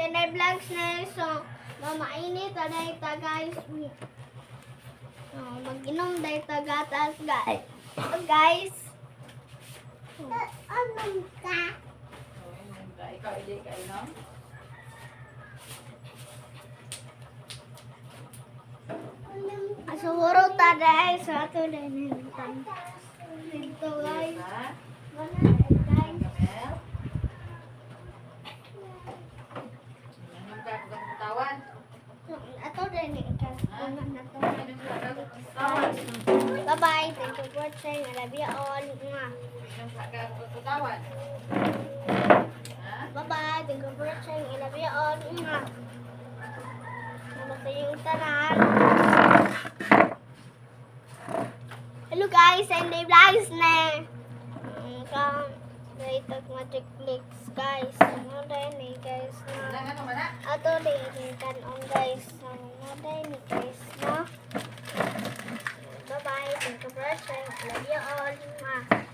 Init vlogs na so mamainit na ita guys. So, mag-inom na ita gatas guys. So, guys. Anong ka? Ikaw, hindi ka inom? Asuro ta guys. So, ito na nilitan. Dito guys. Guys. Inom ka, huwag kang tawan. Ito din nilitan. Inom ka, huwag kang tawan. Bye-bye. Thank you for watching. I love you all. Inom ka, huwag kang tawan. Bye-bye. Thank you for watching. I love you all. Namaste yung tanan. Hello guys, and the vlogs na. Dito magic clicks guys. Ano din guys na. Ano ba na? Ato din kanon guys. Ano din guys no. Bye-bye. Thank you for watching. I love you all.